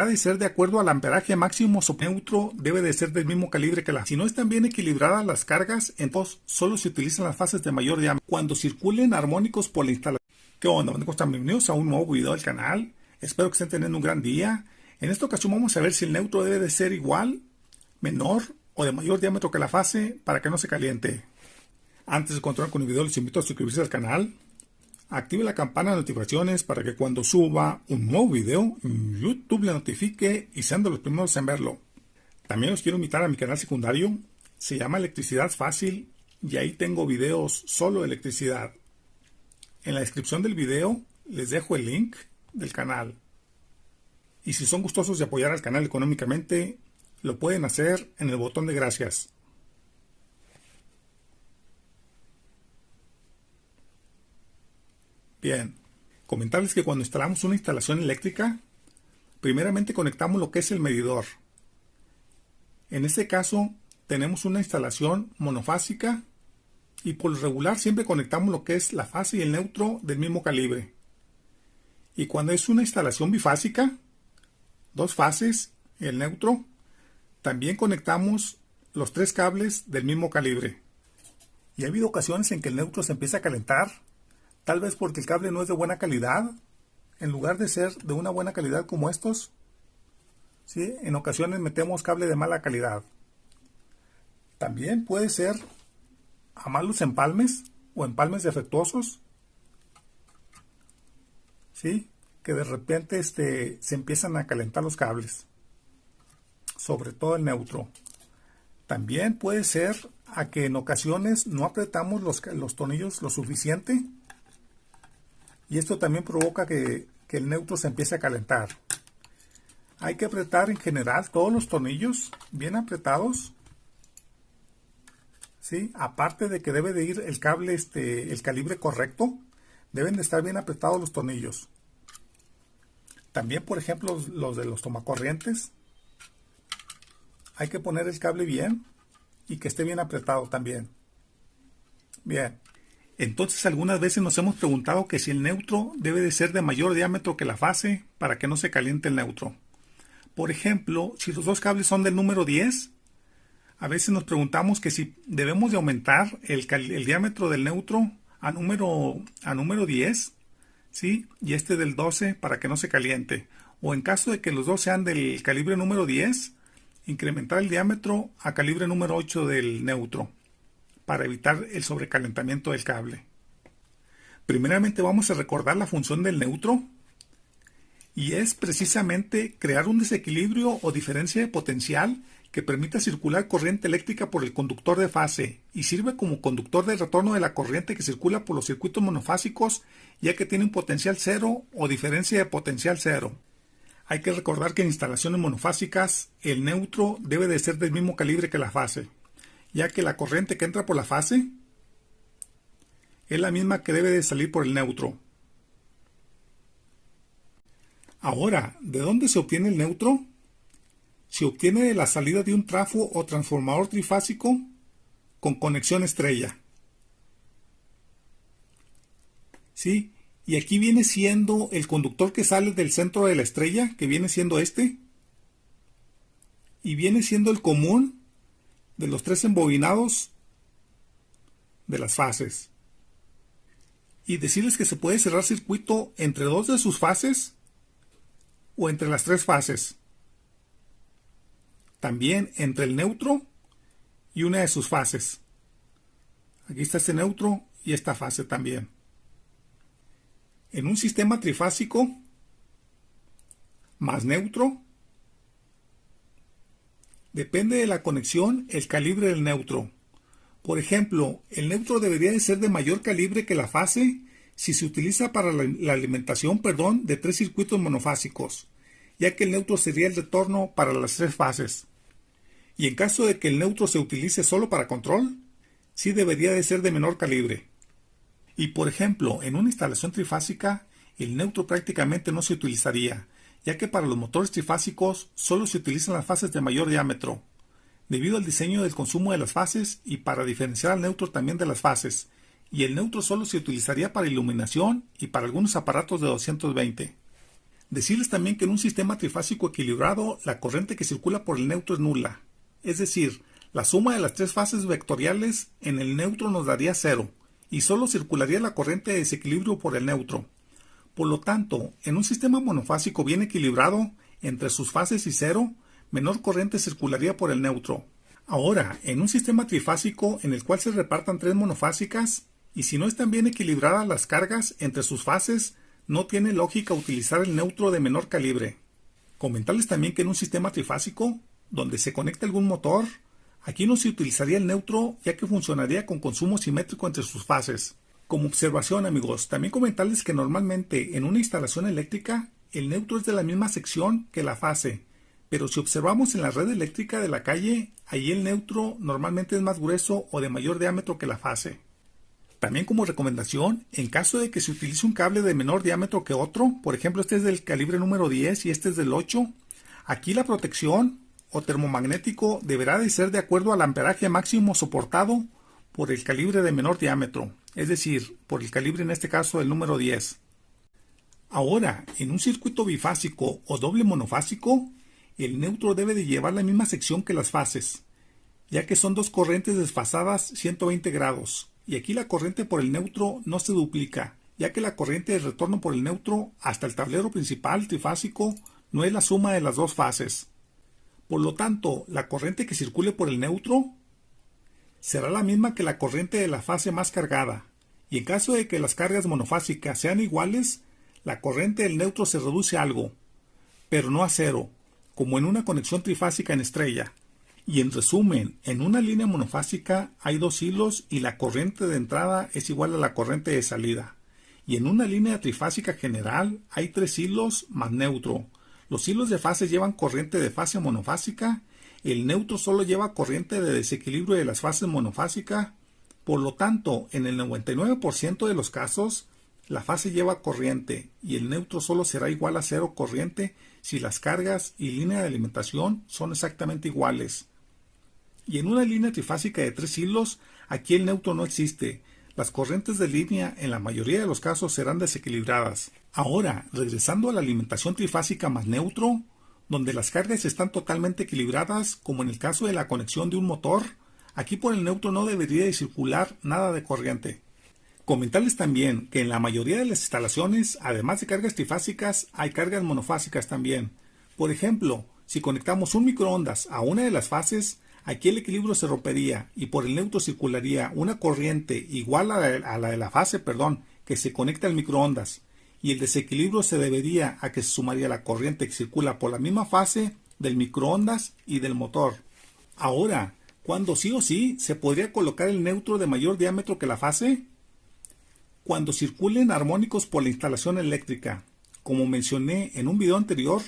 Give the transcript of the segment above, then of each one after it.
Ha de ser de acuerdo al amperaje máximo neutro, debe de ser del mismo calibre que la. Si no están bien equilibradas las cargas, entonces solo se utilizan las fases de mayor diámetro. Cuando circulen armónicos por la instalación. ¿Qué onda? Bienvenidos a un nuevo video del canal. Espero que estén teniendo un gran día. En esta ocasión vamos a ver si el neutro debe de ser igual, menor o de mayor diámetro que la fase para que no se caliente. Antes de continuar con el video, les invito a suscribirse al canal. Active la campana de notificaciones para que cuando suba un nuevo video, YouTube le notifique y sean de los primeros en verlo. También los quiero invitar a mi canal secundario, se llama Electricidad Fácil y ahí tengo videos solo de electricidad. En la descripción del video les dejo el link del canal. Y si son gustosos de apoyar al canal económicamente, lo pueden hacer en el botón de gracias. Bien, comentarles que cuando instalamos una instalación eléctrica, primeramente conectamos lo que es el medidor. En este caso, tenemos una instalación monofásica y por lo regular siempre conectamos lo que es la fase y el neutro del mismo calibre. Y cuando es una instalación bifásica, dos fases y el neutro, también conectamos los tres cables del mismo calibre. Y ha habido ocasiones en que el neutro se empieza a calentar, tal vez porque el cable no es de buena calidad, en lugar de ser de una buena calidad como estos, ¿sí? En ocasiones metemos cable de mala calidad. También puede ser a malos empalmes o empalmes defectuosos, ¿sí? Que de repente se empiezan a calentar los cables, sobre todo el neutro. También puede ser a que en ocasiones no apretamos los tornillos lo suficiente y esto también provoca que el neutro se empiece a calentar. Hay que apretar en general todos los tornillos bien apretados, ¿sí? Aparte de que debe de ir el cable, el calibre correcto, deben de estar bien apretados los tornillos. También, por ejemplo, los de los tomacorrientes, hay que poner el cable bien y que esté bien apretado también. Bien. Entonces algunas veces nos hemos preguntado que si el neutro debe de ser de mayor diámetro que la fase para que no se caliente el neutro. Por ejemplo, si los dos cables son del número 10, a veces nos preguntamos que si debemos de aumentar el diámetro del neutro a número 10, ¿sí? Y del 12 para que no se caliente. O en caso de que los dos sean del calibre número 10, incrementar el diámetro a calibre número 8 del neutro, para evitar el sobrecalentamiento del cable. Primeramente vamos a recordar la función del neutro y es precisamente crear un desequilibrio o diferencia de potencial que permita circular corriente eléctrica por el conductor de fase y sirve como conductor de retorno de la corriente que circula por los circuitos monofásicos, ya que tiene un potencial cero o diferencia de potencial cero. Hay que recordar que en instalaciones monofásicas el neutro debe de ser del mismo calibre que la fase, ya que la corriente que entra por la fase es la misma que debe de salir por el neutro. Ahora, ¿de dónde se obtiene el neutro? Se obtiene de la salida de un trafo o transformador trifásico con conexión estrella. ¿Sí? Y aquí viene siendo el conductor que sale del centro de la estrella, que viene siendo y viene siendo el común de los tres embobinados de las fases. Y decirles que se puede cerrar circuito entre dos de sus fases o entre las tres fases. También entre el neutro y una de sus fases. Aquí está este neutro y esta fase también. En un sistema trifásico más neutro, depende de la conexión el calibre del neutro. Por ejemplo, el neutro debería de ser de mayor calibre que la fase si se utiliza para la alimentación de tres circuitos monofásicos, ya que el neutro sería el retorno para las tres fases. Y en caso de que el neutro se utilice solo para control, sí debería de ser de menor calibre. Y por ejemplo, en una instalación trifásica, el neutro prácticamente no se utilizaría, ya que para los motores trifásicos solo se utilizan las fases de mayor diámetro, debido al diseño del consumo de las fases y para diferenciar al neutro también de las fases, y el neutro solo se utilizaría para iluminación y para algunos aparatos de 220. Decirles también que en un sistema trifásico equilibrado, la corriente que circula por el neutro es nula. Es decir, la suma de las tres fases vectoriales en el neutro nos daría 0, y solo circularía la corriente de desequilibrio por el neutro. Por lo tanto, en un sistema monofásico bien equilibrado, entre sus fases y 0, menor corriente circularía por el neutro. Ahora, en un sistema trifásico en el cual se repartan tres monofásicas, y si no están bien equilibradas las cargas entre sus fases, no tiene lógica utilizar el neutro de menor calibre. Comentarles también que en un sistema trifásico, donde se conecta algún motor, aquí no se utilizaría el neutro ya que funcionaría con consumo simétrico entre sus fases. Como observación, amigos, también comentarles que normalmente en una instalación eléctrica el neutro es de la misma sección que la fase, pero si observamos en la red eléctrica de la calle, allí el neutro normalmente es más grueso o de mayor diámetro que la fase. También como recomendación, en caso de que se utilice un cable de menor diámetro que otro, por ejemplo este es del calibre número 10 y este es del 8, aquí la protección o termomagnético deberá de ser de acuerdo al amperaje máximo soportado por el calibre de menor diámetro, es decir, por el calibre en este caso del número 10. Ahora, en un circuito bifásico o doble monofásico, el neutro debe de llevar la misma sección que las fases, ya que son dos corrientes desfasadas 120 grados, y aquí la corriente por el neutro no se duplica, ya que la corriente de retorno por el neutro hasta el tablero principal trifásico no es la suma de las dos fases. Por lo tanto, la corriente que circule por el neutro será la misma que la corriente de la fase más cargada, y en caso de que las cargas monofásicas sean iguales, la corriente del neutro se reduce algo, pero no a cero, como en una conexión trifásica en estrella. Y en resumen, en una línea monofásica hay dos hilos y la corriente de entrada es igual a la corriente de salida. Y en una línea trifásica general hay tres hilos más neutro. Los hilos de fase llevan corriente de fase monofásica, el neutro solo lleva corriente de desequilibrio de las fases monofásicas. Por lo tanto, en el 99% de los casos, la fase lleva corriente y el neutro solo será igual a cero corriente si las cargas y línea de alimentación son exactamente iguales. Y en una línea trifásica de tres hilos, aquí el neutro no existe. Las corrientes de línea en la mayoría de los casos serán desequilibradas. Ahora, regresando a la alimentación trifásica más neutro, donde las cargas están totalmente equilibradas, como en el caso de la conexión de un motor, aquí por el neutro no debería de circular nada de corriente. Comentarles también que en la mayoría de las instalaciones, además de cargas trifásicas, hay cargas monofásicas también. Por ejemplo, si conectamos un microondas a una de las fases, aquí el equilibrio se rompería y por el neutro circularía una corriente igual a la de la fase, que se conecta al microondas, y el desequilibrio se debería a que se sumaría la corriente que circula por la misma fase del microondas y del motor. Ahora, ¿cuándo sí o sí se podría colocar el neutro de mayor diámetro que la fase? Cuando circulen armónicos por la instalación eléctrica. Como mencioné en un video anterior,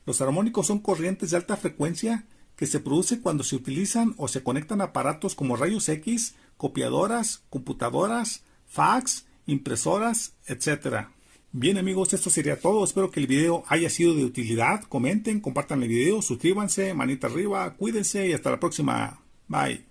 los armónicos son corrientes de alta frecuencia que se produce cuando se utilizan o se conectan aparatos como rayos X, copiadoras, computadoras, fax, impresoras, etc. Bien amigos, esto sería todo. Espero que el video haya sido de utilidad. Comenten, compartan el video, suscríbanse, manita arriba, cuídense y hasta la próxima. Bye.